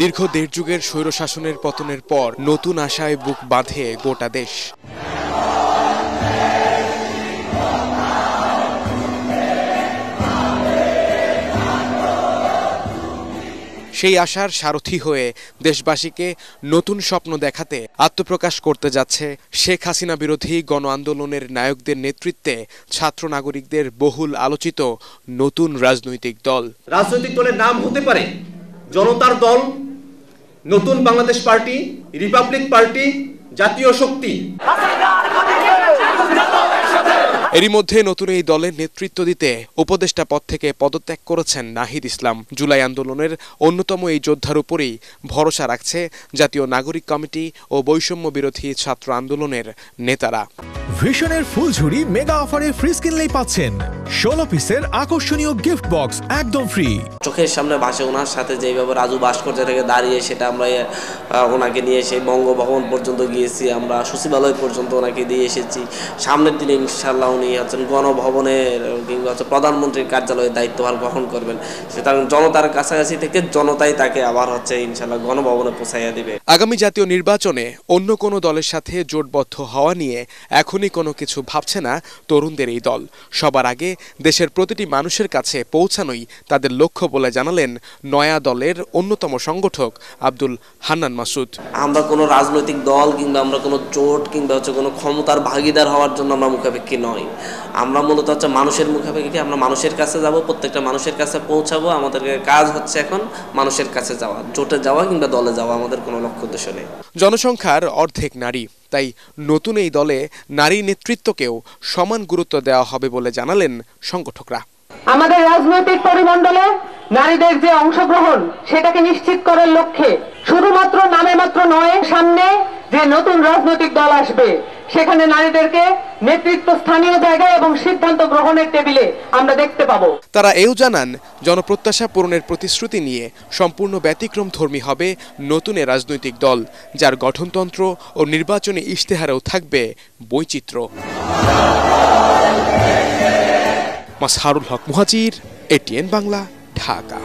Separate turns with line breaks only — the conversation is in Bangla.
দীর্ঘ দেড় যুগের স্বৈরশাসনের পতনের পর নতুন আশায় বুক বাঁধে গোটা দেশ। সেই আশার সারথি হয়ে দেশবাসীকে নতুন স্বপ্ন দেখাতে আত্মপ্রকাশ করতে যাচ্ছে শেখ হাসিনা বিরোধী গণ আন্দোলনের নায়কদের নেতৃত্বে ছাত্র নাগরিকদের বহুল আলোচিত নতুন রাজনৈতিক দল।
রাজনৈতিক দলের নাম হতে পারে জনতার দল, নতুন বাংলাদেশ পার্টি, রিপাবলিক পার্টি, জাতীয় শক্তি।
এরই মধ্যে নতুন এই দলের নেতৃত্ব দিতে উপদেষ্টা পদ থেকে পদত্যাগ করেছেন নাহিদ ইসলাম। জুলাই আন্দোলনের অন্যতম এই যোদ্ধার উপরেই ভরসা রাখছে জাতীয় নাগরিক কমিটি ও বৈষম্য বিরোধী ছাত্র আন্দোলনের নেতারা।
ভিশনের ফুলঝুরি মেগা অফারে ফ্রিজ কিনলেই পাচ্ছেন 16 পিসের আকর্ষণীয় গিফট বক্স একদম ফ্রি।
চোখের সামনে ভাসে ওনার সাথে যেভাবে রাজু ভাস্কর্য থেকে দাঁড়িয়ে সেটা আমরা ওনাকে নিয়ে সেই বঙ্গভবন পর্যন্ত গিয়েছি, আমরা সচিবালয় পর্যন্ত ওনাকে দিয়ে এসেছি। সামনের দিনে ইনশাল্লাহ উনি হচ্ছেন গণভবনের কিংবা হচ্ছে প্রধানমন্ত্রীর কার্যালয়ে দায়িত্বভার গ্রহণ করবেন। সুতরাং জনতার কাছাকাছি থেকে জনতাই তাকে আবার হচ্ছে ইনশাল্লাহ গণভবনে পৌঁছাইয়া দিবে।
আগামী জাতীয় নির্বাচনে অন্য কোনো দলের সাথে জোটবদ্ধ হওয়া নিয়ে এখনই কোনো কিছু ভাবছে না তরুণদের এই দল। সবার আগে দেশের প্রতিটি মানুষের কাছে পৌঁছানোই তাদের লক্ষ্য বলে জানালেন নয়া দলের অন্যতম সংগঠক আব্দুল হান্নান মাসুদ।
আমরা কোনো রাজনৈতিক দল কিংবা আমরা কোনো জোট কিংবা হচ্ছে কোনো ক্ষমতার ভাগিদার হওয়ার জন্য আমরা মুখাপেক্ষী নই। আমরা মূলত হচ্ছে মানুষের মুখাপেক্ষী। আমরা মানুষের কাছে যাব, প্রত্যেকটা মানুষের কাছে পৌঁছাবো। আমাদের কাজ হচ্ছে এখন মানুষের কাছে যাওয়া, জোটে যাওয়া কিংবা দলে যাওয়া আমাদের কোনো লক্ষ্য উদ্দেশ্য নেই।
জনসংখ্যার অর্ধেক নারী, তাই নতুন এই দলে নারী নেতৃত্বকেও সমান গুরুত্ব দেওয়া হবে বলে জানালেন সংগঠকরা।
আমাদের রাজনৈতিক পরিমণ্ডলে নারীদের যে অংশগ্রহণ সেটাকে নিশ্চিত করার লক্ষ্যে শুধুমাত্র নামে মাত্র নয়, সামনে যে নতুন রাজনৈতিক দল আসবে সেখানে নারীদেরকে নেতৃত্ব স্থানীয় জায়গায় এবং সিদ্ধান্ত গ্রহণের টেবিলে আমরা দেখতে পাবো।
তারা এও জানান জনপ্রত্যাশা পূরণের প্রতিশ্রুতি নিয়ে সম্পূর্ণ ব্যতিক্রমধর্মী হবে নতুন এ রাজনৈতিক দল, যার গঠনতন্ত্র ও নির্বাচনী ইশতেহারেও থাকবে বৈচিত্র্য। মাজহারুল হক মুহাজির, এটিএন বাংলা, ঢাকা।